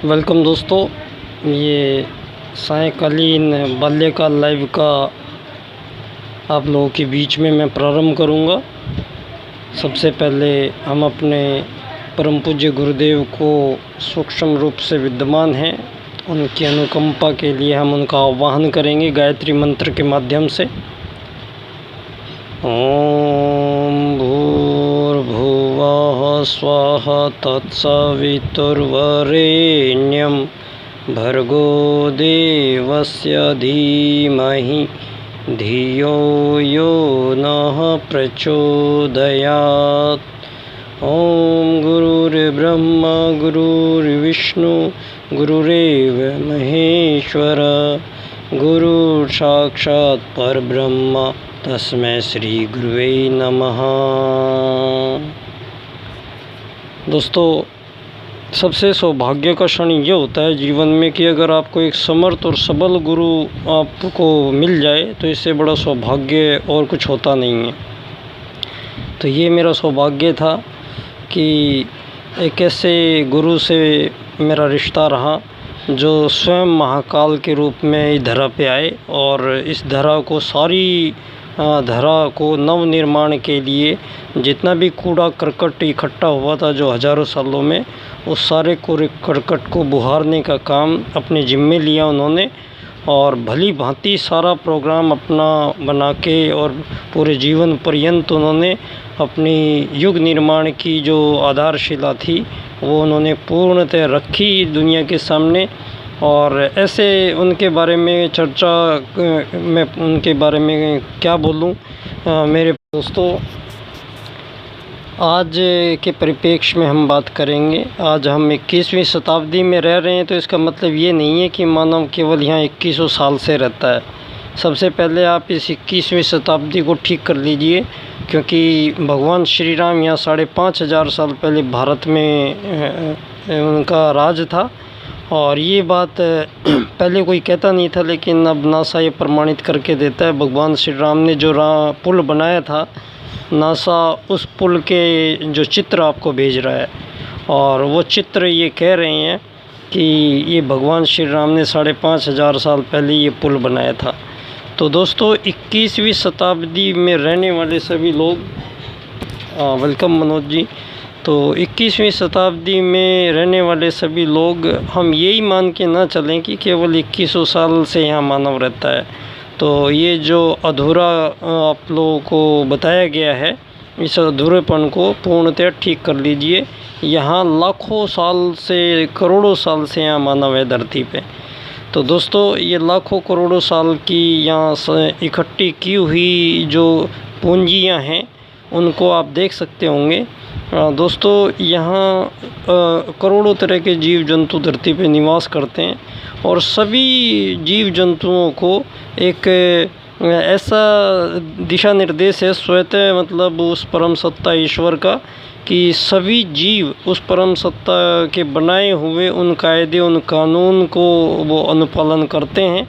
Welcome दोस्तों, ये सायंकालीन बाल्यकाल लाइव का आप लोगों के बीच में मैं प्रारंभ करूंगा। सबसे पहले हम अपने परम पूज्य गुरुदेव को सूक्ष्म रूप से विद्यमान हैं, उनकी अनुकंपा के लिए हम उनका आह्वान करेंगे गायत्री मंत्र के माध्यम से। ओम भूर्भुवः स्वाहा तत्सवितुर्वरेण्यं भर्गो देवस्य धीमहि धियो यो नः प्रचोदयात्। ओम गुरुर्ब्रह्मा गुरुर्विष्णु गुरुरेव महेश्वर गुरु साक्षात् परब्रह्म तस्मै श्री गुरुवे नमः। दोस्तों, सबसे सौभाग्य का क्षण ये होता है जीवन में कि अगर आपको एक समर्थ और सबल गुरु आपको मिल जाए तो इससे बड़ा सौभाग्य और कुछ होता नहीं है। तो ये मेरा सौभाग्य था कि एक ऐसे गुरु से मेरा रिश्ता रहा जो स्वयं महाकाल के रूप में इस धरा पे आए और इस धरा को सारी धरा को नव निर्माण के लिए जितना भी कूड़ा करकट इकट्ठा हुआ था जो हज़ारों सालों में, उस सारे कूड़े करकट को बुहारने का काम अपने जिम्मे लिया उन्होंने और भली भांति सारा प्रोग्राम अपना बना के और पूरे जीवन पर्यंत उन्होंने अपनी युग निर्माण की जो आधारशिला थी वो उन्होंने पूर्णतः रखी दुनिया के सामने। और ऐसे उनके बारे में चर्चा मैं उनके बारे में क्या बोलूं। मेरे दोस्तों, आज के परिप्रेक्ष्य में हम बात करेंगे। आज हम 21वीं शताब्दी में रह रहे हैं, तो इसका मतलब ये नहीं है कि मानव केवल यहाँ 2100 साल से रहता है। सबसे पहले आप इस 21वीं शताब्दी को ठीक कर लीजिए, क्योंकि भगवान श्री राम यहाँ 5500 साल पहले भारत में उनका राज था। और ये बात पहले कोई कहता नहीं था, लेकिन अब नासा ये प्रमाणित करके देता है। भगवान श्री राम ने जो पुल बनाया था, नासा उस पुल के जो चित्र आपको भेज रहा है और वो चित्र ये कह रहे हैं कि ये भगवान श्री राम ने 5500 साल पहले ये पुल बनाया था। तो दोस्तों, 21वीं शताब्दी में रहने वाले सभी लोग, वेलकम मनोज जी। तो 21वीं शताब्दी में रहने वाले सभी लोग हम यही मान के ना चलें कि केवल 2100 साल से यहाँ मानव रहता है। तो ये जो अधूरा आप लोगों को बताया गया है, इस अधूरेपन को पूर्णतः ठीक कर लीजिए। यहाँ लाखों साल से, करोड़ों साल से यहाँ मानव है धरती पे। तो दोस्तों, ये लाखों करोड़ों साल की यहाँ इकट्ठी की हुई जो पूंजियाँ हैं उनको आप देख सकते होंगे। दोस्तों, यहाँ करोड़ों तरह के जीव जंतु धरती पे निवास करते हैं और सभी जीव जंतुओं को एक ऐसा दिशा निर्देश है स्वतः, मतलब उस परम सत्ता ईश्वर का, कि सभी जीव उस परम सत्ता के बनाए हुए उन कायदे, उन कानून को वो अनुपालन करते हैं।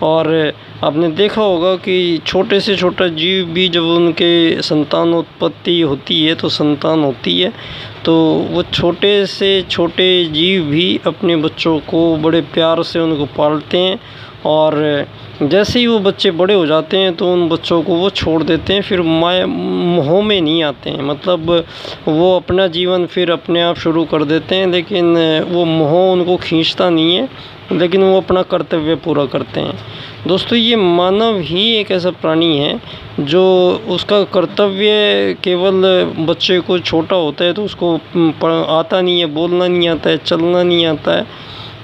और आपने देखा होगा कि छोटे से छोटा जीव भी जब उनके संतानोत्पत्ति होती है, तो संतान होती है, तो वो छोटे से छोटे जीव भी अपने बच्चों को बड़े प्यार से उनको पालते हैं। और जैसे ही वो बच्चे बड़े हो जाते हैं तो उन बच्चों को वो छोड़ देते हैं, फिर मोह में नहीं आते हैं, मतलब वो अपना जीवन फिर अपने आप शुरू कर देते हैं, लेकिन वो मोह उनको खींचता नहीं है, लेकिन वो अपना कर्तव्य पूरा करते हैं। दोस्तों, ये मानव ही एक ऐसा प्राणी है जो उसका कर्तव्य केवल बच्चे को छोटा होता है तो उसको आता नहीं है, बोलना नहीं आता है, चलना नहीं आता है,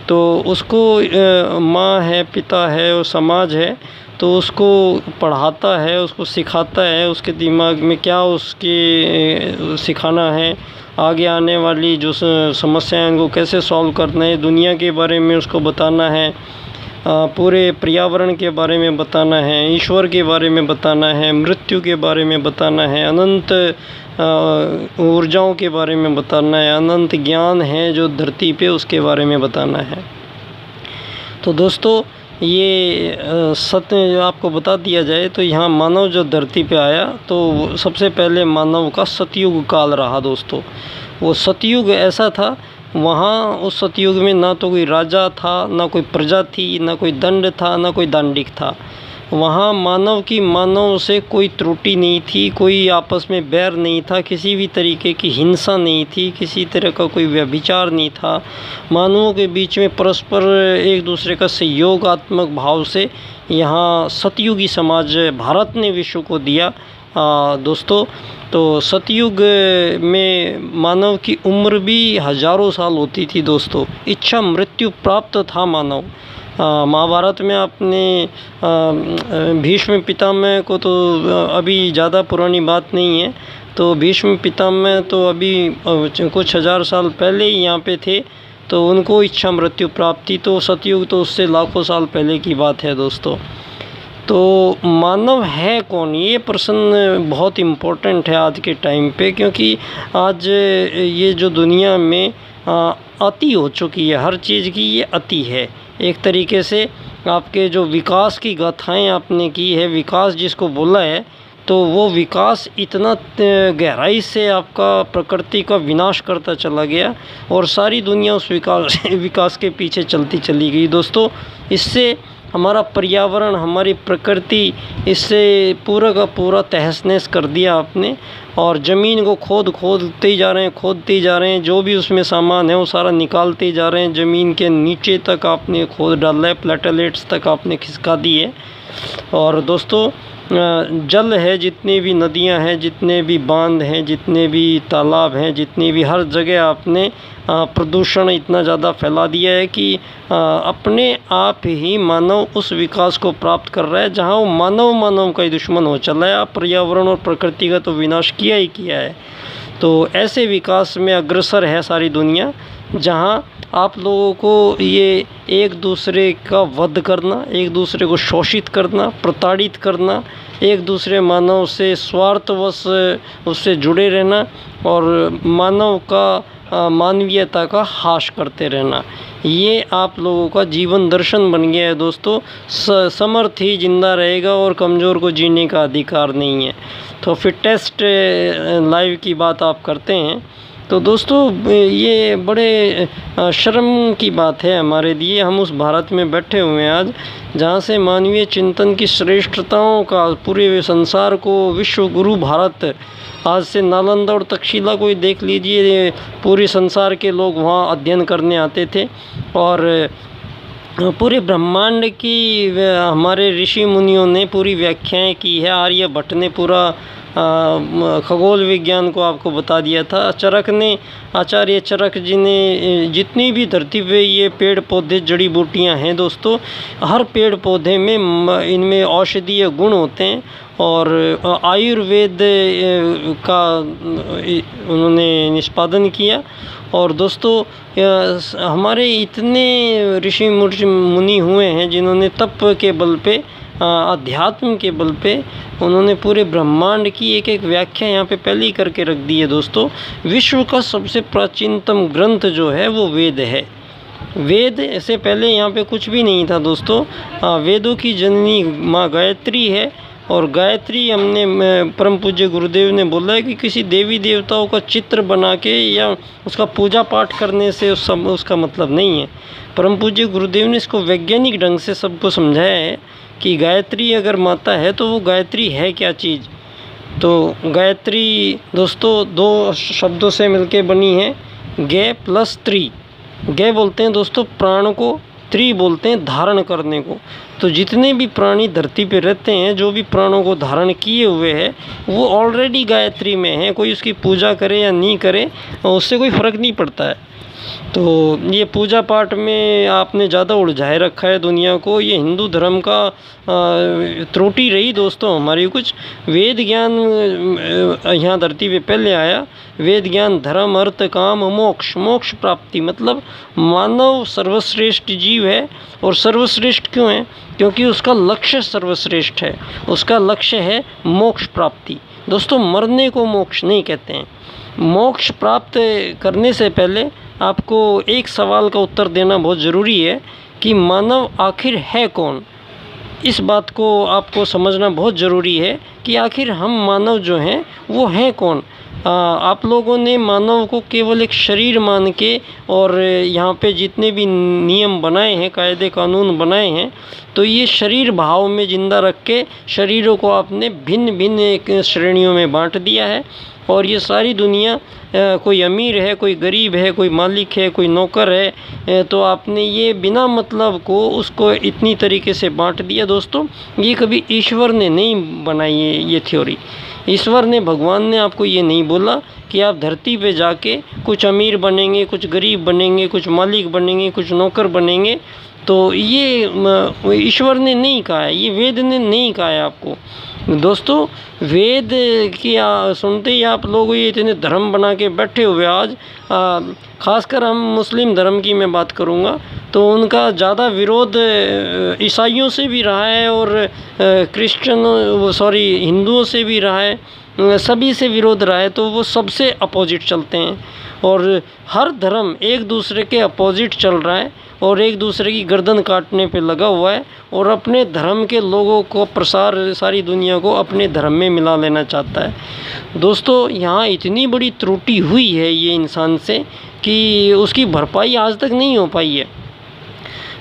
तो उसको माँ है, पिता है और समाज है, तो उसको पढ़ाता है, उसको सिखाता है, उसके दिमाग में क्या उसके सिखाना है, आगे आने वाली जो समस्याएं उनको कैसे सॉल्व करना है, दुनिया के बारे में उसको बताना है, पूरे पर्यावरण के बारे में बताना है, ईश्वर के बारे में बताना है, मृत्यु के बारे में बताना है, अनंत ऊर्जाओं के बारे में बताना है, अनंत ज्ञान है जो धरती पे उसके बारे में बताना है। तो दोस्तों, ये सत्य आपको बता दिया जाए तो यहाँ मानव जो धरती पे आया तो सबसे पहले मानव का सतयुग काल रहा। दोस्तों, वो सतयुग ऐसा था वहाँ उस सतयुग में ना तो कोई राजा था, ना कोई प्रजा थी, ना कोई दंड था, ना कोई दांडिक था। वहाँ मानव की मानव से कोई त्रुटि नहीं थी, कोई आपस में बैर नहीं था, किसी भी तरीके की हिंसा नहीं थी, किसी तरह का कोई व्यभिचार नहीं था। मानवों के बीच में परस्पर एक दूसरे का सहयोगात्मक भाव से यहाँ सतयुगी समाज भारत ने विश्व को दिया। दोस्तों, तो सतयुग में मानव की उम्र भी हज़ारों साल होती थी दोस्तों। इच्छा मृत्यु प्राप्त था मानव। महाभारत में आपने भीष्म पितामह को तो अभी ज़्यादा पुरानी बात नहीं है, तो भीष्म पितामह तो अभी कुछ हज़ार साल पहले ही यहाँ पे थे, तो उनको इच्छा मृत्यु प्राप्त थी। तो सतयुग तो उससे लाखों साल पहले की बात है दोस्तों। तो मानव है कौन, ये प्रश्न बहुत इम्पोर्टेंट है आज के टाइम पे, क्योंकि आज ये जो दुनिया में अति हो चुकी है, हर चीज़ की ये अति है। एक तरीके से आपके जो विकास की गाथाएं आपने की है, विकास जिसको बोला है, तो वो विकास इतना गहराई से आपका प्रकृति का विनाश करता चला गया और सारी दुनिया उस विकास के पीछे चलती चली गई दोस्तों। इससे हमारा पर्यावरण, हमारी प्रकृति, इससे पूरा का पूरा तहस-नहस कर दिया आपने। और ज़मीन को खोदते ही जा रहे हैं, जो भी उसमें सामान है वो सारा निकालते ही जा रहे हैं। ज़मीन के नीचे तक आपने खोद डाला है, प्लेटेलेट्स तक आपने खिसका दी है। और दोस्तों, जल है, जितनी भी नदियां हैं, जितने भी बांध हैं, जितने भी तालाब हैं, जितनी भी, हर जगह आपने प्रदूषण इतना ज़्यादा फैला दिया है कि अपने आप ही मानव उस विकास को प्राप्त कर रहा है जहां वो मानव का ही दुश्मन हो चला है। पर्यावरण और प्रकृति का तो विनाश किया ही किया है। तो ऐसे विकास में अग्रसर है सारी दुनिया, जहां आप लोगों को ये एक दूसरे का वध करना, एक दूसरे को शोषित करना, प्रताड़ित करना, एक दूसरे मानव से स्वार्थवश उससे जुड़े रहना और मानव का मानवीयता का हास करते रहना, ये आप लोगों का जीवन दर्शन बन गया है दोस्तों। समर्थ ही जिंदा रहेगा और कमज़ोर को जीने का अधिकार नहीं है। तो फिटेस्ट लाइफ की बात आप करते हैं, तो दोस्तों ये बड़े शर्म की बात है हमारे लिए। हम उस भारत में बैठे हुए हैं आज, जहाँ से मानवीय चिंतन की श्रेष्ठताओं का पूरे संसार को विश्व गुरु भारत, आज से नालंदा और तक्षशिला को ही देख लीजिए, पूरे संसार के लोग वहाँ अध्ययन करने आते थे। और पूरे ब्रह्मांड की हमारे ऋषि मुनियों ने पूरी व्याख्याएं की है। आर्यभट्ट ने पूरा खगोल विज्ञान को आपको बता दिया था। आचार्य चरक जी ने जितनी भी धरती पे ये पेड़ पौधे जड़ी बूटियां हैं दोस्तों, हर पेड़ पौधे में इनमें औषधीय गुण होते हैं और आयुर्वेद का उन्होंने निष्पादन किया। और दोस्तों हमारे इतने ऋषि मुनि हुए हैं जिन्होंने तप के बल पे, अध्यात्म के बल पे उन्होंने पूरे ब्रह्मांड की एक एक व्याख्या यहाँ पे पहले ही करके रख दी है दोस्तों। विश्व का सबसे प्राचीनतम ग्रंथ जो है वो वेद है। वेद से पहले यहाँ पे कुछ भी नहीं था दोस्तों। वेदों की जननी माँ गायत्री है और गायत्री हमने परम पूज्य गुरुदेव ने बोला है कि किसी देवी देवताओं का चित्र बना के या उसका पूजा पाठ करने से उसका मतलब नहीं है। परम पूज्य गुरुदेव ने इसको वैज्ञानिक ढंग से सबको समझाया है कि गायत्री अगर माता है तो वो गायत्री है क्या चीज़। तो गायत्री दोस्तों दो शब्दों से मिलके बनी है, गे प्लस त्री। गे बोलते हैं दोस्तों प्राण को, त्री बोलते हैं धारण करने को। तो जितने भी प्राणी धरती पे रहते हैं, जो भी प्राणों को धारण किए हुए हैं, वो ऑलरेडी गायत्री में है। कोई उसकी पूजा करे या नहीं करे उससे कोई फ़र्क नहीं पड़ता है। तो ये पूजा पाठ में आपने ज़्यादा उलझाए रखा है दुनिया को। ये हिंदू धर्म का त्रुटि रही दोस्तों हमारी कुछ। वेद ज्ञान यहाँ धरती पे पहले आया। वेद ज्ञान धर्म अर्थ काम मोक्ष, मोक्ष प्राप्ति, मतलब मानव सर्वश्रेष्ठ जीव है। और सर्वश्रेष्ठ क्यों है? क्योंकि उसका लक्ष्य सर्वश्रेष्ठ है। उसका लक्ष्य है मोक्ष प्राप्ति। दोस्तों मरने को मोक्ष नहीं कहते हैं। मोक्ष प्राप्त करने से पहले आपको एक सवाल का उत्तर देना बहुत ज़रूरी है कि मानव आखिर है कौन। इस बात को आपको समझना बहुत ज़रूरी है कि आखिर हम मानव जो हैं वो हैं कौन। आप लोगों ने मानव को केवल एक शरीर मान के और यहाँ पे जितने भी नियम बनाए हैं, कायदे कानून बनाए हैं, तो ये शरीर भाव में ज़िंदा रख के शरीरों को आपने भिन्न भिन्न एक श्रेणियों में बांट दिया है। और ये सारी दुनिया, कोई अमीर है, कोई गरीब है, कोई मालिक है, कोई नौकर है, तो आपने ये बिना मतलब को उसको इतनी तरीके से बांट दिया। दोस्तों, ये कभी ईश्वर ने नहीं बनाई है ये थ्योरी। ईश्वर ने, भगवान ने आपको ये नहीं बोला कि आप धरती पे जाके कुछ अमीर बनेंगे, कुछ गरीब बनेंगे, कुछ मालिक बनेंगे, कुछ नौकर बनेंगे। तो ये ईश्वर ने नहीं कहा है, ये वेद ने नहीं कहा है आपको। दोस्तों, वेद की सुनते ही आप लोग ये इतने धर्म बना के बैठे हुए आज, ख़ासकर हम मुस्लिम धर्म की मैं बात करूँगा, तो उनका ज़्यादा विरोध ईसाइयों से भी रहा है और हिंदुओं से भी रहा है, सभी से विरोध रहा है। तो वो सबसे अपोजिट चलते हैं और हर धर्म एक दूसरे के अपोजिट चल रहा है और एक दूसरे की गर्दन काटने पे लगा हुआ है और अपने धर्म के लोगों को सारी दुनिया को अपने धर्म में मिला लेना चाहता है। दोस्तों, यहाँ इतनी बड़ी त्रुटि हुई है ये इंसान से कि उसकी भरपाई आज तक नहीं हो पाई है।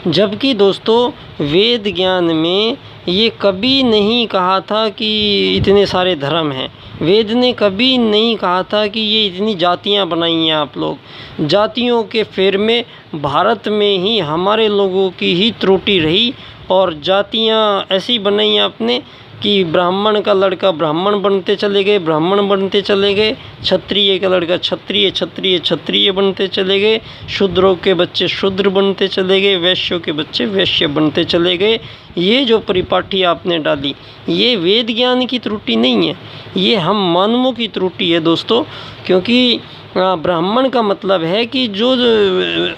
जबकि दोस्तों, वेद ज्ञान में ये कभी नहीं कहा था कि इतने सारे धर्म हैं। वेद ने कभी नहीं कहा था कि ये इतनी जातियां बनाई हैं आप लोग। जातियों के फेर में भारत में ही हमारे लोगों की ही त्रुटि रही और जातियां ऐसी बनाई आपने कि ब्राह्मण का लड़का ब्राह्मण बनते चले गए, ब्राह्मण बनते चले गए, क्षत्रिय का लड़का क्षत्रिय बनते चले गए, शूद्रों के बच्चे शूद्र बनते चले गए, वैश्यों के बच्चे वैश्य बनते चले गए। ये जो परिपाटी आपने डाली, ये वेद ज्ञान की त्रुटि नहीं है, ये हम मानवों की त्रुटि है दोस्तों। क्योंकि ब्राह्मण का मतलब है कि जो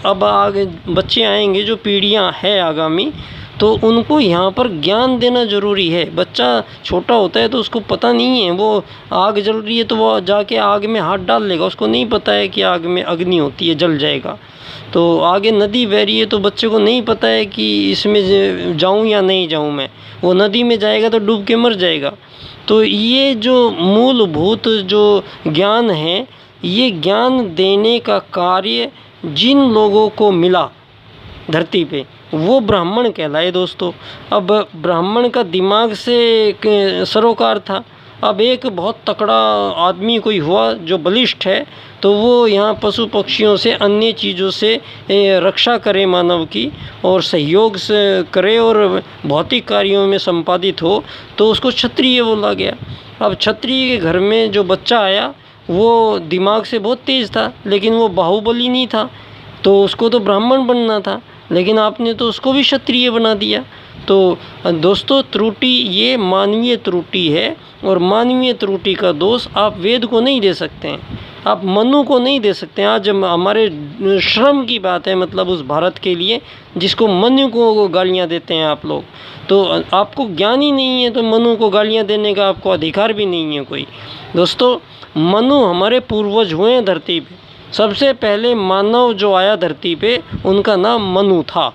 अब आगे बच्चे आएंगे, जो पीढ़ियाँ हैं आगामी, तो उनको यहाँ पर ज्ञान देना ज़रूरी है। बच्चा छोटा होता है तो उसको पता नहीं है, वो आग जल रही है तो वो जाके आग में हाथ डाल लेगा, उसको नहीं पता है कि आग में अग्नि होती है, जल जाएगा। तो आगे नदी बह रही है तो बच्चे को नहीं पता है कि इसमें जाऊँ या नहीं जाऊँ मैं, वो नदी में जाएगा तो डूब के मर जाएगा। तो ये जो मूलभूत जो ज्ञान है, ये ज्ञान देने का कार्य जिन लोगों को मिला धरती पे, वो ब्राह्मण कहलाए दोस्तों। अब ब्राह्मण का दिमाग से सरोकार था। अब एक बहुत तकड़ा आदमी कोई हुआ जो बलिष्ठ है, तो वो यहाँ पशु पक्षियों से, अन्य चीज़ों से रक्षा करे मानव की और सहयोग से करे और भौतिक कार्यों में संपादित हो, तो उसको क्षत्रिय बोला गया। अब क्षत्रिय के घर में जो बच्चा आया वो दिमाग से बहुत तेज़ था, लेकिन वो बाहुबली नहीं था, तो उसको तो ब्राह्मण बनना था, लेकिन आपने तो उसको भी क्षत्रिय बना दिया। तो दोस्तों, त्रुटि ये मानवीय त्रुटि है और मानवीय त्रुटि का दोष आप वेद को नहीं दे सकते हैं, आप मनु को नहीं दे सकते हैं। आज हमारे श्रम की बात है, मतलब उस भारत के लिए जिसको मनु को गालियाँ देते हैं आप लोग, तो आपको ज्ञान ही नहीं है तो मनु को गालियाँ देने का आपको अधिकार भी नहीं है कोई। दोस्तों, मनु हमारे पूर्वज हुए हैं धरती पे। सबसे पहले मानव जो आया धरती पे, उनका नाम मनु था।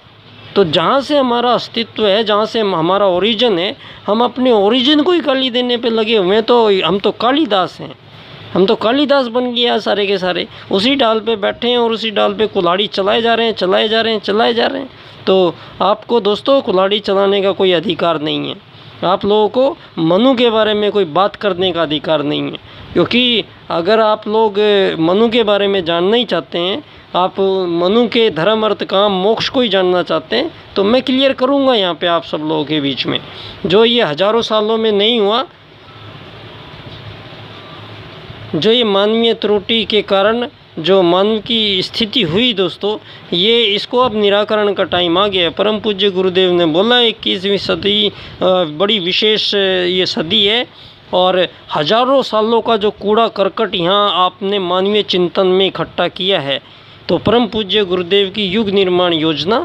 तो जहाँ से हमारा अस्तित्व है, जहाँ से हमारा ओरिजिन है, हम अपने ओरिजिन को ही गाली देने पे लगे हुए हैं। तो हम तो कालिदास हैं, हम तो कालिदास बन गया सारे के सारे, उसी डाल पे बैठे हैं और उसी डाल पे कुल्हाड़ी चलाए जा रहे हैं। तो आपको दोस्तों कुल्हाड़ी चलाने का कोई अधिकार नहीं है, आप लोगों को मनु के बारे में कोई बात करने का अधिकार नहीं है। क्योंकि अगर आप लोग मनु के बारे में जानना ही चाहते हैं, आप मनु के धर्म अर्थ काम मोक्ष को ही जानना चाहते हैं, तो मैं क्लियर करूंगा यहाँ पे आप सब लोगों के बीच में, जो ये हजारों सालों में नहीं हुआ, जो ये मानवीय त्रुटि के कारण जो मानव की स्थिति हुई दोस्तों, ये इसको अब निराकरण का टाइम आ गया है। परम पूज्य गुरुदेव ने बोला 21वीं सदी बड़ी विशेष ये सदी है और हजारों सालों का जो कूड़ा करकट यहाँ आपने मानवीय चिंतन में इकट्ठा किया है, तो परम पूज्य गुरुदेव की युग निर्माण योजना,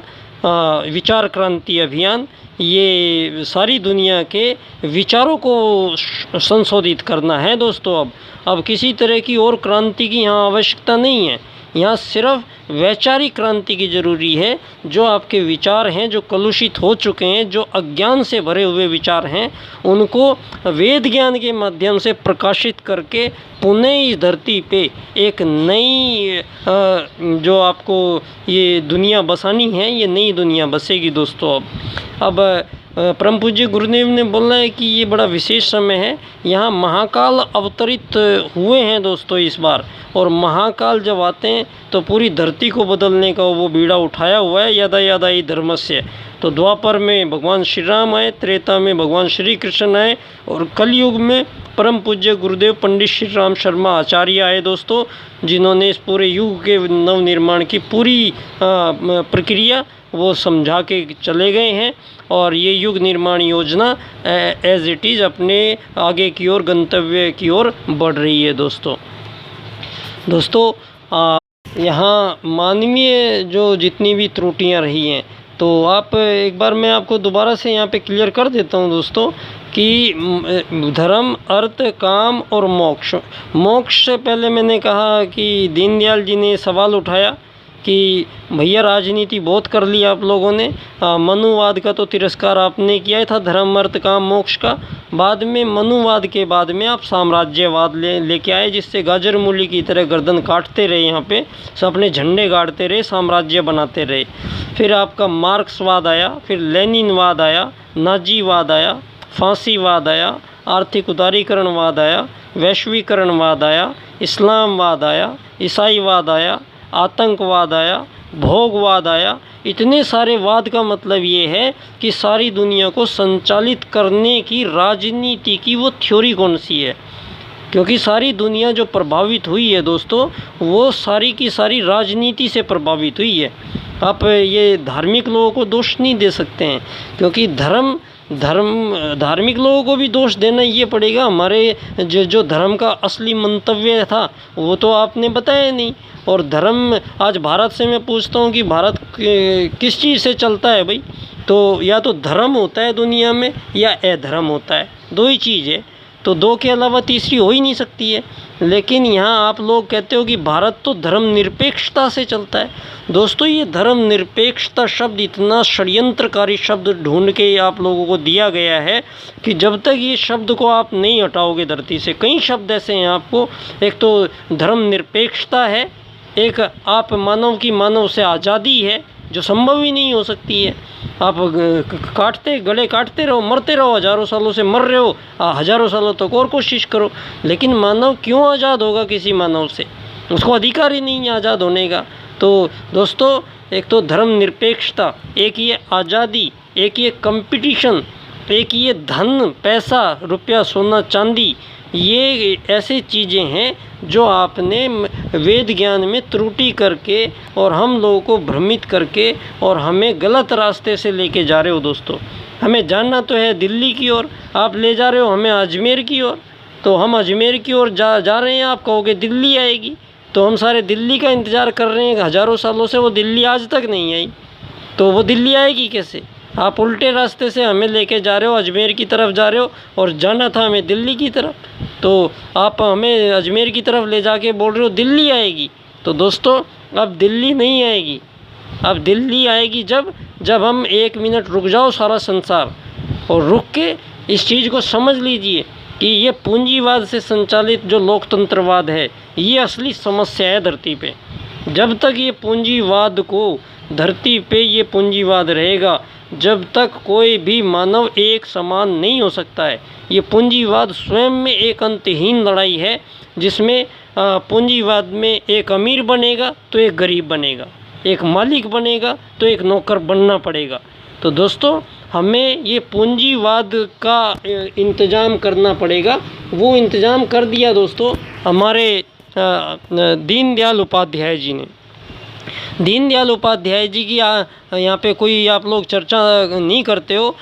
विचार क्रांति अभियान, ये सारी दुनिया के विचारों को संशोधित करना है दोस्तों। अब किसी तरह की और क्रांति की यहाँ आवश्यकता नहीं है। यहाँ सिर्फ वैचारिक क्रांति की ज़रूरी है। जो आपके विचार हैं, जो कलुषित हो चुके हैं, जो अज्ञान से भरे हुए विचार हैं, उनको वेद ज्ञान के माध्यम से प्रकाशित करके पुनः इस धरती पे एक नई जो आपको ये दुनिया बसानी है, ये नई दुनिया बसेगी दोस्तों। अब परम पूज्य गुरुदेव ने बोला है कि ये बड़ा विशेष समय है। यहाँ महाकाल अवतरित हुए हैं दोस्तों इस बार, और महाकाल जब आते हैं तो पूरी धरती को बदलने का वो बीड़ा उठाया हुआ है। यदा यदा ही धर्मस्य, तो द्वापर में भगवान श्री राम आए, त्रेता में भगवान श्री कृष्ण आए, और कलयुग में परम पूज्य गुरुदेव पंडित श्री राम शर्मा आचार्य आए दोस्तों, जिन्होंने इस पूरे युग के नवनिर्माण की पूरी प्रक्रिया वो समझा के चले गए हैं। और ये युग निर्माण योजना एज इट इज़ अपने आगे की ओर, गंतव्य की ओर बढ़ रही है दोस्तों। यहाँ मानवीय जो जितनी भी त्रुटियाँ रही हैं, तो आप एक बार मैं आपको दोबारा से यहाँ पे क्लियर कर देता हूँ दोस्तों कि धर्म, अर्थ, काम और मोक्ष। मोक्ष से पहले मैंने कहा कि दीनदयाल जी ने सवाल उठाया कि भैया राजनीति बहुत कर ली आप लोगों ने, मनुवाद का तो तिरस्कार आपने किया था, धर्म, अर्थ, काम, मोक्ष का। बाद में मनुवाद के बाद में आप साम्राज्यवाद लेके आए, जिससे गाजर मूली की तरह गर्दन काटते रहे, यहाँ पे सब अपने झंडे गाड़ते रहे, साम्राज्य बनाते रहे। फिर आपका मार्क्सवाद आया, फिर लेनिनवाद आया, नाजीवाद आया, फांसीवाद आया, आर्थिक उदारीकरणवाद आया, वैश्वीकरणवाद आया, इस्लामवाद आया, ईसाईवाद आया, आतंकवाद आया, भोगवाद आया। इतने सारे वाद का मतलब ये है कि सारी दुनिया को संचालित करने की राजनीति की वो थ्योरी कौन सी है, क्योंकि सारी दुनिया जो प्रभावित हुई है दोस्तों, वो सारी की सारी राजनीति से प्रभावित हुई है। आप ये धार्मिक लोगों को दोष नहीं दे सकते हैं, क्योंकि धार्मिक लोगों को भी दोष देना ये पड़ेगा। हमारे जो धर्म का असली मंतव्य था वो तो आपने बताया नहीं। और धर्म आज भारत से मैं पूछता हूँ कि भारत किस चीज़ से चलता है भाई, तो या तो धर्म होता है दुनिया में या अधर्म होता है, दो ही चीज़ है, तो दो के अलावा तीसरी हो ही नहीं सकती है। लेकिन यहाँ आप लोग कहते हो कि भारत तो धर्मनिरपेक्षता से चलता है। दोस्तों ये धर्मनिरपेक्षता शब्द इतना षड्यंत्रकारी शब्द ढूंढ के आप लोगों को दिया गया है कि जब तक ये शब्द को आप नहीं हटाओगे धरती से, कई शब्द ऐसे हैं आपको। एक तो धर्मनिरपेक्षता है, एक आप मानव की मानव से आज़ादी है, जो संभव ही नहीं हो सकती है। आप गले काटते रहो, मरते रहो, हज़ारों सालों से मर रहे हो, हज़ारों सालों तक और कोशिश करो, लेकिन मानव क्यों आज़ाद होगा किसी मानव से? उसको अधिकार ही नहीं है आज़ाद होने का। तो दोस्तों एक तो धर्मनिरपेक्षता, एक ये आज़ादी, एक ये कंपटीशन, एक ये धन, पैसा, रुपया, सोना, चांदी, ये ऐसी चीज़ें हैं जो आपने वेद ज्ञान में त्रुटि करके और हम लोगों को भ्रमित करके और हमें गलत रास्ते से लेके जा रहे हो दोस्तों। हमें जानना तो है दिल्ली की ओर, आप ले जा रहे हो हमें अजमेर की ओर। तो हम अजमेर की ओर जा रहे हैं, आप कहोगे दिल्ली आएगी, तो हम सारे दिल्ली का इंतज़ार कर रहे हैं हज़ारों सालों से, वो दिल्ली आज तक नहीं आई, तो वो दिल्ली आएगी कैसे? आप उल्टे रास्ते से हमें लेके जा रहे हो, अजमेर की तरफ जा रहे हो, और जाना था हमें दिल्ली की तरफ, तो आप हमें अजमेर की तरफ ले जाके बोल रहे हो दिल्ली आएगी। तो दोस्तों अब दिल्ली नहीं आएगी, अब दिल्ली आएगी जब हम 1 मिनट रुक जाओ सारा संसार, और रुक के इस चीज़ को समझ लीजिए कि ये पूंजीवाद से संचालित जो लोकतंत्रवाद है, ये असली समस्या है धरती पे। जब तक ये पूंजीवाद को धरती पे ये पूंजीवाद रहेगा, जब तक कोई भी मानव एक समान नहीं हो सकता है। ये पूंजीवाद स्वयं में एक अंतहीन लड़ाई है, जिसमें पूंजीवाद में एक अमीर बनेगा तो एक गरीब बनेगा, एक मालिक बनेगा तो एक नौकर बनना पड़ेगा। तो दोस्तों हमें ये पूंजीवाद का इंतज़ाम करना पड़ेगा। वो इंतज़ाम कर दिया दोस्तों हमारे दीनदयाल उपाध्याय जी ने। दीनदयाल उपाध्याय जी की यहाँ पे कोई आप लोग चर्चा नहीं करते हो,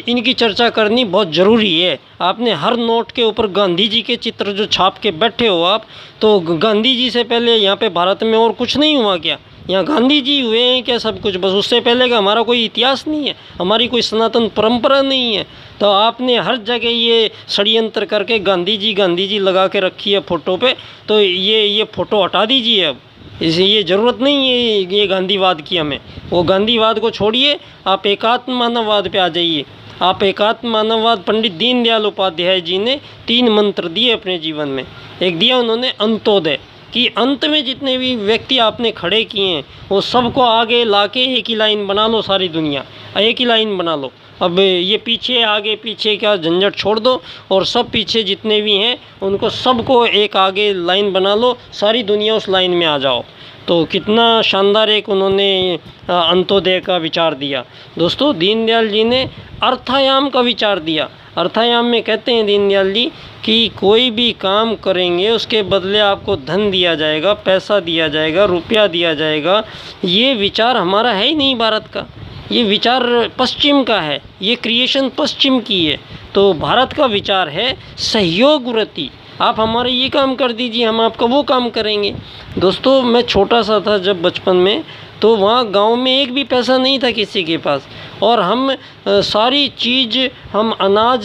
इनकी चर्चा करनी बहुत ज़रूरी है। आपने हर नोट के ऊपर गांधी जी के चित्र जो छाप के बैठे हो आप, तो गांधी जी से पहले यहाँ पे भारत में और कुछ नहीं हुआ क्या? यहाँ गांधी जी हुए हैं क्या सब कुछ? बस उससे पहले का हमारा कोई इतिहास नहीं है, हमारी कोई सनातन परंपरा नहीं है। तो आपने हर जगह ये षड्यंत्र करके गांधी जी लगा के रखी है फ़ोटो पे, तो ये फ़ोटो हटा दीजिए अब। इसे ये ज़रूरत नहीं है ये गांधीवाद की हमें। वो गांधीवाद को छोड़िए, आप एकात्म मानववाद पे आ जाइए। आप एकात्म मानववाद, पंडित दीनदयाल उपाध्याय जी ने 3 मंत्र दिए अपने जीवन में। एक दिया उन्होंने अंत्योदय, कि अंत में जितने भी व्यक्ति आपने खड़े किए हैं वो सबको आगे लाके एक ही लाइन बना लो, सारी दुनिया एक ही लाइन बना लो। अब ये पीछे आगे पीछे का झंझट छोड़ दो और सब पीछे जितने भी हैं उनको सबको एक आगे लाइन बना लो, सारी दुनिया उस लाइन में आ जाओ। तो कितना शानदार एक उन्होंने अंत्योदय का विचार दिया। दोस्तों, दीनदयाल जी ने अर्थायाम का विचार दिया। अर्थायाम में कहते हैं दीनदयाल जी कि कोई भी काम करेंगे उसके बदले आपको धन दिया जाएगा, पैसा दिया जाएगा, रुपया दिया जाएगा। ये विचार हमारा है ही नहीं भारत का, ये विचार पश्चिम का है, ये क्रिएशन पश्चिम की है। तो भारत का विचार है सहयोग वृत्ति। आप हमारे ये काम कर दीजिए, हम आपका वो काम करेंगे। दोस्तों, मैं छोटा सा था जब बचपन में, तो वहाँ गांव में एक भी पैसा नहीं था किसी के पास, और हम सारी चीज़ हम अनाज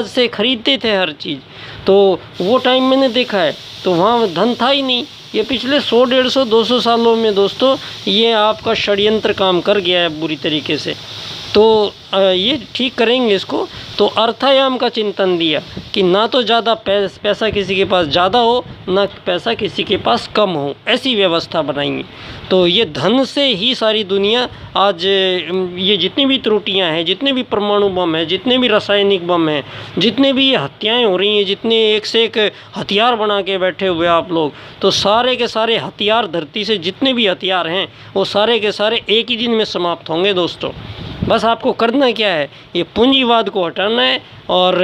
से ख़रीदते थे हर चीज़। तो वो टाइम मैंने देखा है, तो वहाँ धन था ही नहीं। ये पिछले 100, 150, 200 सालों में दोस्तों ये आपका षड्यंत्र काम कर गया है बुरी तरीके से। तो ये ठीक करेंगे इसको। तो अर्थायाम का चिंतन दिया कि ना तो ज़्यादा पैसा किसी के पास ज़्यादा हो, ना पैसा किसी के पास कम हो, ऐसी व्यवस्था बनाएंगे। तो ये धन से ही सारी दुनिया आज, ये जितनी भी त्रुटियां हैं, जितने भी परमाणु बम हैं, जितने भी रासायनिक बम हैं, जितने भी ये हत्याएँ हो रही हैं, जितने एक से एक हथियार बना के बैठे हुए आप लोग, तो सारे के सारे हथियार, धरती से जितने भी हथियार हैं वो सारे के सारे एक ही दिन में समाप्त होंगे दोस्तों। बस आपको करना क्या है, ये पूंजीवाद को हटाना है और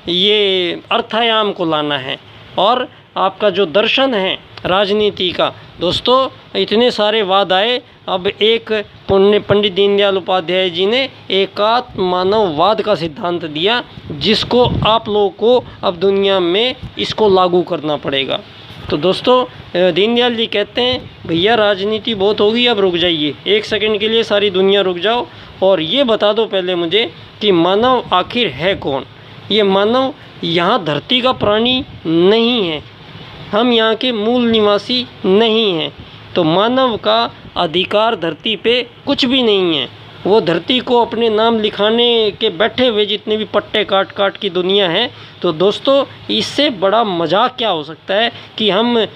ये अर्थायाम को लाना है। और आपका जो दर्शन है राजनीति का, दोस्तों इतने सारे वाद आए, अब एक पंडित दीनदयाल उपाध्याय जी ने एकात्म मानववाद का सिद्धांत दिया, जिसको आप लोगों को अब दुनिया में इसको लागू करना पड़ेगा। तो दोस्तों, दीनदयाल जी कहते हैं भैया राजनीति बहुत होगी, अब रुक जाइए, 1 सेकंड के लिए सारी दुनिया रुक जाओ और ये बता दो पहले मुझे कि मानव आखिर है कौन। ये मानव यहाँ धरती का प्राणी नहीं है, हम यहाँ के मूल निवासी नहीं हैं। तो मानव का अधिकार धरती पे कुछ भी नहीं है। वो धरती को अपने नाम लिखाने के बैठे हुए जितने भी पट्टे काट काट की दुनिया है। तो दोस्तों, इससे बड़ा मजाक क्या हो सकता है कि हम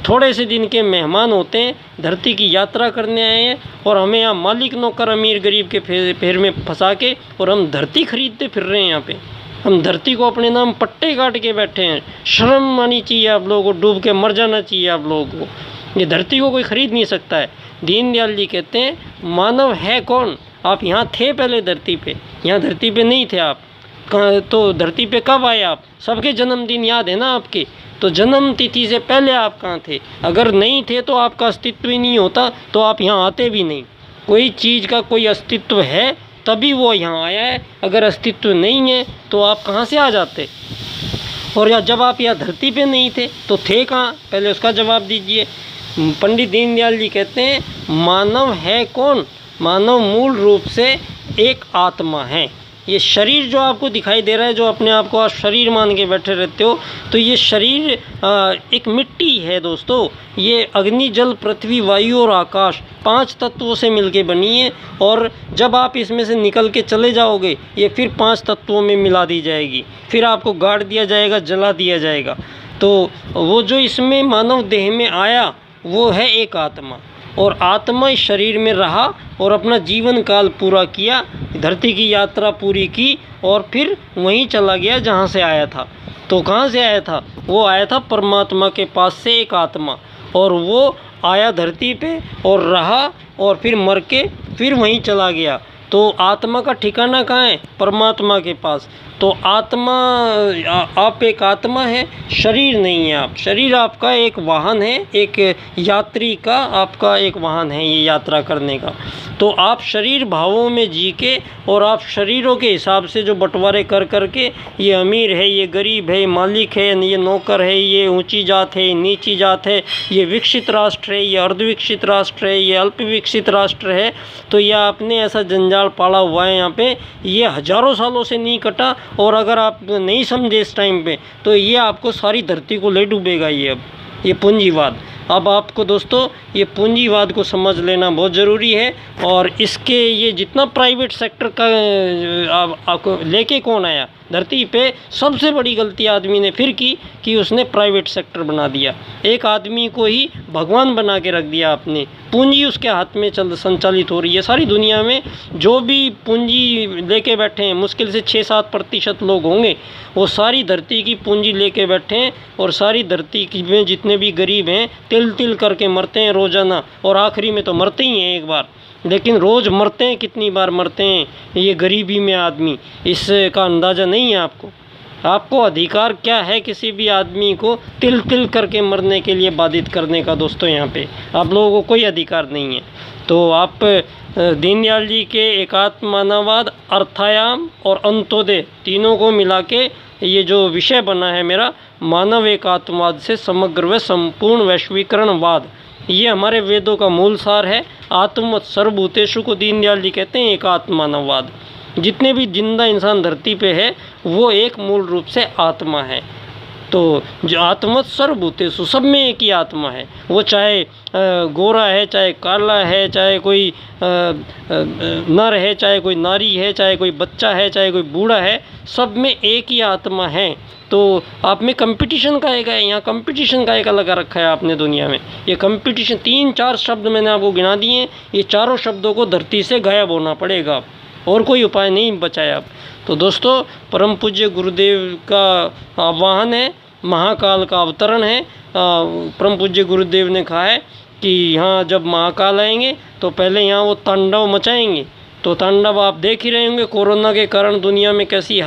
थोड़े से दिन के मेहमान होते हैं, धरती की यात्रा करने आए हैं, और हमें यहाँ मालिक नौकर अमीर गरीब के फेर में फंसा के और हम धरती खरीदते फिर रहे हैं। यहाँ पे हम धरती को अपने नाम पट्टे काट के बैठे हैं। शर्म आनी चाहिए आप लोगों को, डूब के मर जाना चाहिए आप लोगों को। ये धरती को कोई ख़रीद नहीं सकता है। दीनदयाल जी कहते हैं मानव है कौन। आप यहाँ थे पहले धरती पे, यहाँ धरती पे नहीं थे आप। तो धरती पे कब आए आप? सबके जन्मदिन याद है ना आपके? तो जन्म तिथि से पहले आप कहाँ थे? अगर नहीं थे तो आपका अस्तित्व ही नहीं होता, तो आप यहाँ आते भी नहीं। कोई चीज़ का कोई अस्तित्व है तभी वो यहाँ आया है, अगर अस्तित्व नहीं है तो आप कहाँ से आ जाते? और या जब आप यहाँ धरती पे नहीं थे तो थे कहाँ? पहले उसका जवाब दीजिए। पंडित दीनदयाल जी कहते हैं मानव है कौन? मानव मूल रूप से एक आत्मा है। ये शरीर जो आपको दिखाई दे रहा है, जो अपने आप को आप शरीर मान के बैठे रहते हो, तो ये शरीर एक मिट्टी है दोस्तों। ये अग्नि, जल, पृथ्वी, वायु और आकाश 5 तत्वों से मिलके बनी है। और जब आप इसमें से निकल के चले जाओगे, ये फिर 5 तत्वों में मिला दी जाएगी, फिर आपको गाड़ दिया जाएगा, जला दिया जाएगा। तो वो जो इसमें मानव देह में आया वो है एक आत्मा, और आत्मा इस शरीर में रहा और अपना जीवन काल पूरा किया, धरती की यात्रा पूरी की, और फिर वहीं चला गया जहाँ से आया था। तो कहाँ से आया था? वो आया था परमात्मा के पास से, एक आत्मा। और वो आया धरती पे और रहा और फिर मर के फिर वहीं चला गया। तो आत्मा का ठिकाना कहाँ है? परमात्मा के पास। तो आत्मा, आप एक आत्मा है, शरीर नहीं है आप। शरीर आपका एक वाहन है, एक यात्री का आपका एक वाहन है ये यात्रा करने का। तो आप शरीर भावों में जी के, और आप शरीरों के हिसाब से जो बंटवारे कर कर के, ये अमीर है, ये गरीब है, मालिक है, ये नौकर है, ये ऊंची जात है, नीची जात है, ये विकसित राष्ट्र है, ये अर्धविकसित राष्ट्र है, ये अल्प विकसित राष्ट्र है। तो यह आपने ऐसा जंजाल पाला हुआ है यहाँ पे, ये हज़ारों सालों से नहीं कटा। और अगर आप नहीं समझे इस टाइम पे, तो ये आपको सारी धरती को ले डूबेगा। ये अब ये पूंजीवाद। अब आपको दोस्तों ये पूंजीवाद को समझ लेना बहुत ज़रूरी है। और इसके ये जितना प्राइवेट सेक्टर का आपको लेके कौन आया धरती पे, सबसे बड़ी गलती आदमी ने फिर की कि उसने प्राइवेट सेक्टर बना दिया। एक आदमी को ही भगवान बना के रख दिया आपने। पूंजी उसके हाथ में संचालित हो रही है। सारी दुनिया में जो भी पूंजी लेके बैठे हैं, मुश्किल से 6-7% लोग होंगे, वो सारी धरती की पूंजी लेके बैठे हैं। और सारी धरती में जितने भी गरीब हैं तिल तिल करके मरते हैं रोज़ाना, और आखिरी में तो मरते ही हैं एक बार। लेकिन रोज़ मरते हैं, कितनी बार मरते हैं ये गरीबी में आदमी, इसका अंदाज़ा नहीं है आपको। आपको अधिकार क्या है किसी भी आदमी को तिल तिल करके मरने के लिए बाधित करने का? दोस्तों यहाँ पे आप लोगों को कोई अधिकार नहीं है। तो आप दीनदयाल जी के एकात्म मानववाद, अर्थायाम और अंत्योदय तीनों को मिला के ये जो विषय बना है मेरा, मानव एकात्मवाद से समग्र व संपूर्ण वैश्वीकरणवाद, ये हमारे वेदों का मूल सार है। आत्मवत् सर्वभूतेषु को दीनदयाल जी कहते हैं एकात्म मानववाद। जितने भी जिंदा इंसान धरती पे है वो एक मूल रूप से आत्मा है। तो जो आत्मवत् सर्वभूतेषु, सब में एक ही आत्मा है। वो चाहे गोरा है, चाहे काला है, चाहे कोई नर है, चाहे कोई नारी है, चाहे कोई बच्चा है, चाहे कोई बूढ़ा है, सब में एक ही आत्मा है। तो आप में कंपटीशन का एक है, यहाँ कंपटीशन का एक लगा रखा है आपने दुनिया में। ये कंपटीशन 3-4 शब्द मैंने आपको गिना दिए हैं, ये चारों शब्दों को धरती से गायब होना पड़ेगा, और कोई उपाय नहीं बचाया अब। तो दोस्तों परम पूज्य गुरुदेव का आह्वान है, महाकाल का अवतरण है। परम पूज्य गुरुदेव ने कहा है कि यहाँ जब महाकाल आएंगे तो पहले यहाँ वो तांडव मचाएंगे। तो तांडव आप देख ही रहे होंगे, कोरोना के कारण दुनिया में कैसी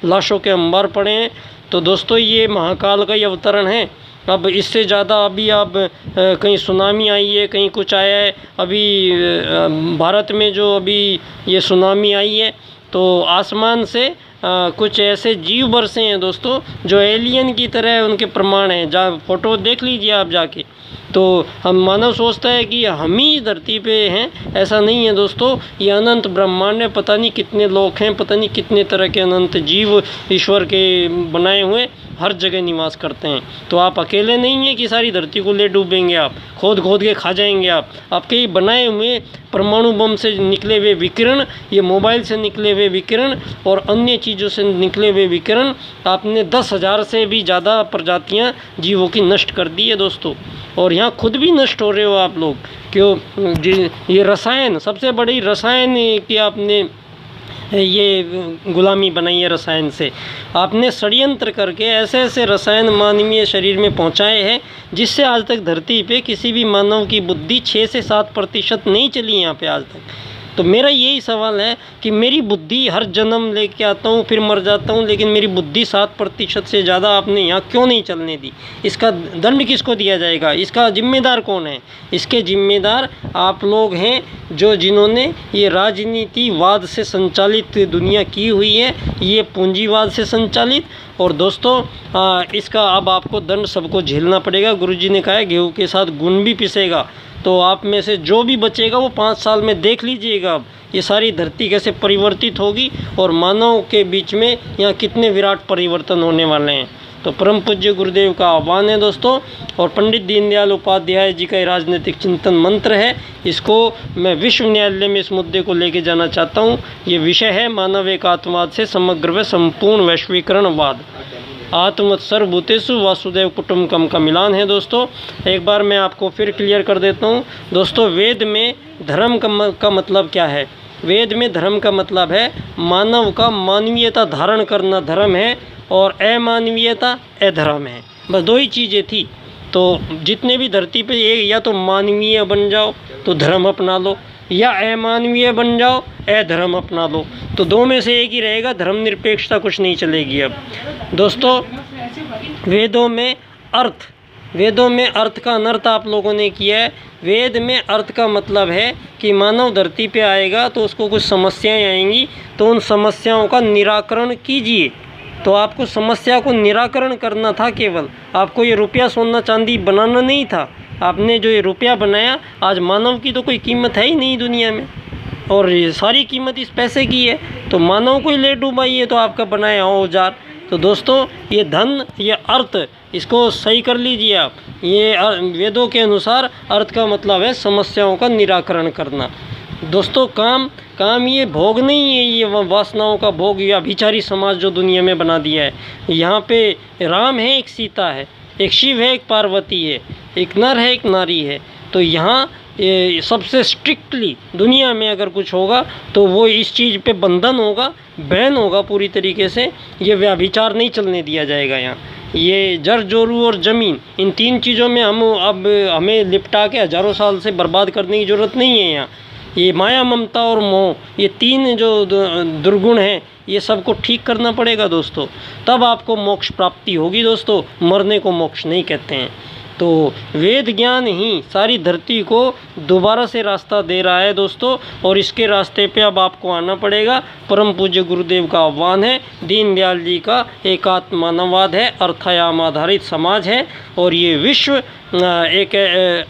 लाशों के अंबार पड़े हैं। तो दोस्तों ये महाकाल का ही अवतरण है। अब इससे ज़्यादा अभी आप कहीं सुनामी आई है, कहीं कुछ आया है। अभी भारत में जो अभी ये सुनामी आई है, तो आसमान से कुछ ऐसे जीव बरसे हैं दोस्तों जो एलियन की तरह उनके प्रमाण हैं। जा फोटो देख लीजिए आप जाके। तो हम मानव सोचता है कि हम ही धरती पे हैं, ऐसा नहीं है दोस्तों। ये अनंत ब्रह्मांड में पता नहीं कितने लोग हैं, पता नहीं कितने तरह के अनंत जीव ईश्वर के बनाए हुए हर जगह निवास करते हैं। तो आप अकेले नहीं हैं कि सारी धरती को ले डूबेंगे, आप खोद खोद के खा जाएंगे। आपके ही बनाए हुए परमाणु बम से निकले हुए विकिरण, ये मोबाइल से निकले हुए विकिरण और अन्य चीज़ों से निकले हुए विकिरण, आपने 10,000 से भी ज़्यादा प्रजातियां जीवों की नष्ट कर दी है दोस्तों। और यहाँ खुद भी नष्ट हो रहे हो आप लोग। क्यों? ये रसायन, सबसे बड़ी रसायन की आपने ये गुलामी बनाई है। रसायन से आपने षड्यंत्र करके ऐसे ऐसे रसायन मानवीय शरीर में पहुंचाए हैं जिससे आज तक धरती पे किसी भी मानव की बुद्धि 6 से 7% नहीं चली यहाँ पे आज तक। तो मेरा यही सवाल है कि मेरी बुद्धि हर जन्म लेके आता हूँ, फिर मर जाता हूँ, लेकिन मेरी बुद्धि 7% से ज़्यादा आपने यहाँ क्यों नहीं चलने दी? इसका दंड किसको दिया जाएगा? इसका जिम्मेदार कौन है? इसके जिम्मेदार आप लोग हैं जो जिन्होंने ये राजनीतिवाद से संचालित दुनिया की हुई है, ये पूंजीवाद से संचालित। और दोस्तों इसका अब आपको दंड सबको झेलना पड़ेगा। गुरुजी ने कहा है गेहूँ के साथ गुण भी पिसेगा। तो आप में से जो भी बचेगा वो 5 साल में देख लीजिएगा अब ये सारी धरती कैसे परिवर्तित होगी और मानव के बीच में यहाँ कितने विराट परिवर्तन होने वाले हैं। तो परम पूज्य गुरुदेव का आह्वान है दोस्तों, और पंडित दीनदयाल उपाध्याय जी का राजनीतिक चिंतन मंत्र है। इसको मैं विश्व न्यायालय में इस मुद्दे को लेके जाना चाहता हूँ। ये विषय है मानव एकात्मवाद से समग्र व संपूर्ण वैश्वीकरणवाद। आत्मवत् सर्वभूतेषु वासुदेव कुटुम्बकम का मिलान है दोस्तों। एक बार मैं आपको फिर क्लियर कर देता हूँ दोस्तों। वेद में धर्म का मतलब क्या है? वेद में धर्म का मतलब है मानव का मानवीयता धारण करना धर्म है, और अमानवीयता अधर्म है। बस 2 ही चीज़ें थी। तो जितने भी धरती पे ये या तो मानवीय बन जाओ तो धर्म अपना लो, या अमानवीय बन जाओ अधर्म अपना लो। तो 2 में से एक ही रहेगा, धर्मनिरपेक्षता कुछ नहीं चलेगी। अब दोस्तों वेदों में अर्थ का अनर्थ आप लोगों ने किया है। वेद में अर्थ का मतलब है कि मानव धरती पे आएगा तो उसको कुछ समस्याएं आएंगी, तो उन समस्याओं का निराकरण कीजिए। तो आपको समस्या को निराकरण करना था केवल, आपको ये रुपया सोना चांदी बनाना नहीं था। आपने जो ये रुपया बनाया, आज मानव की तो कोई कीमत है ही नहीं दुनिया में, और ये सारी कीमत इस पैसे की है। तो मानव को ही ले डूबाइए तो आपका बनाया औजार। तो दोस्तों ये धन, ये अर्थ इसको सही कर लीजिए आप। ये वेदों के अनुसार अर्थ का मतलब है समस्याओं का निराकरण करना। दोस्तों काम ये भोग नहीं है, ये वासनाओं का भोग या अभिचारी समाज जो दुनिया में बना दिया है। यहाँ पे राम है, एक सीता है, एक शिव है, एक पार्वती है, एक नर है, एक नारी है। तो यहाँ सबसे स्ट्रिक्टली दुनिया में अगर कुछ होगा तो वो इस चीज़ पे बंधन होगा, बैन होगा पूरी तरीके से। ये व्यभिचार नहीं चलने दिया जाएगा यहाँ। ये जर जोरू और ज़मीन, इन 3 चीज़ों में हमें लिपटा के हज़ारों साल से बर्बाद करने की ज़रूरत नहीं है यहाँ। ये माया, ममता और मोह, ये 3 जो दुर्गुण हैं, ये सबको ठीक करना पड़ेगा दोस्तों, तब आपको मोक्ष प्राप्ति होगी दोस्तों। मरने को मोक्ष नहीं कहते हैं। तो वेद ज्ञान ही सारी धरती को दोबारा से रास्ता दे रहा है दोस्तों, और इसके रास्ते पे अब आपको आना पड़ेगा। परम पूज्य गुरुदेव का आह्वान है, दीनदयाल जी का एकात्म मानववाद है, अर्थायाम आधारित समाज है, और ये विश्व एक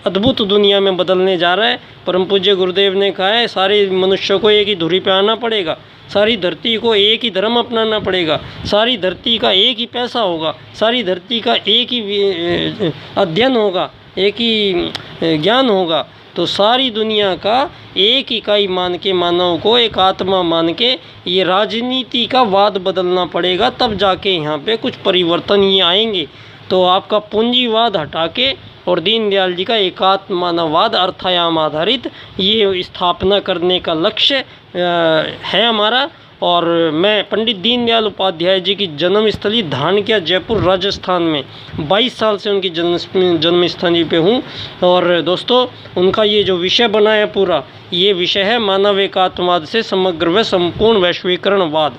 अद्भुत दुनिया में बदलने जा रहा है। परम पूज्य गुरुदेव ने कहा है सारे मनुष्यों को एक ही धुरी पे आना पड़ेगा, सारी धरती को एक ही धर्म अपनाना पड़ेगा, सारी धरती का एक ही पैसा होगा, सारी धरती का एक ही अध्ययन होगा, एक ही ज्ञान होगा। तो सारी दुनिया का एक इकाई मान के, मानव को एक आत्मा मान के ये राजनीति का वाद बदलना पड़ेगा, तब जाके यहाँ पे कुछ परिवर्तन ही आएंगे। तो आपका पूंजीवाद हटा के और दीनदयाल जी का एकात्म मानववाद अर्थायाम आधारित ये स्थापना करने का लक्ष्य है हमारा। और मैं पंडित दीनदयाल उपाध्याय जी की जन्मस्थली धानक्या, जयपुर, राजस्थान में 22 साल से उनकी जन्मस्थली पे हूँ। और दोस्तों उनका ये जो विषय बना है पूरा, ये विषय है मानव एकात्मवाद से समग्र व संपूर्ण वैश्वीकरणवाद।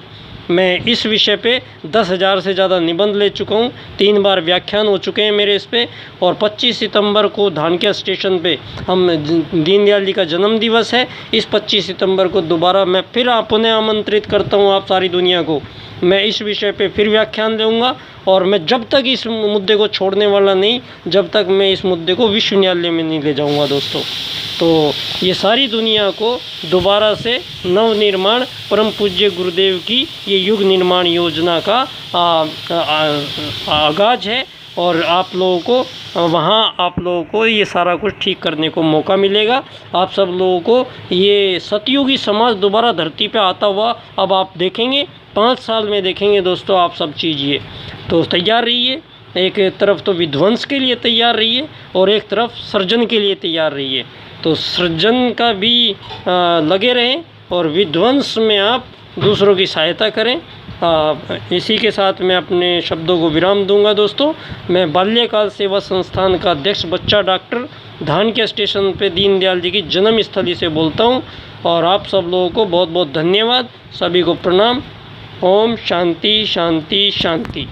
मैं इस विषय पे 10,000 से ज़्यादा निबंध ले चुका हूँ, 3 बार व्याख्यान हो चुके हैं मेरे इस पे। और 25 सितंबर को धानक्या स्टेशन पे हम दीनदयाल जी का जन्म दिवस है। इस 25 सितंबर को दोबारा मैं फिर पुनः आमंत्रित करता हूँ आप सारी दुनिया को। मैं इस विषय पे फिर व्याख्यान दूँगा, और मैं जब तक इस मुद्दे को छोड़ने वाला नहीं, जब तक मैं इस मुद्दे को विश्व न्यायालय में नहीं ले जाऊँगा दोस्तों। तो ये सारी दुनिया को दोबारा से नवनिर्माण, परम पूज्य गुरुदेव की ये युग निर्माण योजना का आगाज है, और आप लोगों को वहाँ आप लोगों को ये सारा कुछ ठीक करने को मौका मिलेगा। आप सब लोगों को ये सतयुगी समाज दोबारा धरती पे आता हुआ अब आप देखेंगे, 5 साल में देखेंगे दोस्तों आप सब चीज़। ये तो तैयार रहिए, एक तरफ तो विध्वंस के लिए तैयार रहिए और एक तरफ सृजन के लिए तैयार रहिए। तो सृजन का भी लगे रहें, और विध्वंस में आप दूसरों की सहायता करें। इसी के साथ मैं अपने शब्दों को विराम दूंगा दोस्तों। मैं बाल्यकाल सेवा संस्थान का अध्यक्ष बच्चा डॉक्टर धानक्या स्टेशन पे दीनदयाल जी की जन्मस्थली से बोलता हूं, और आप सब लोगों को बहुत बहुत धन्यवाद। सभी को प्रणाम। ओम शांति शांति शांति।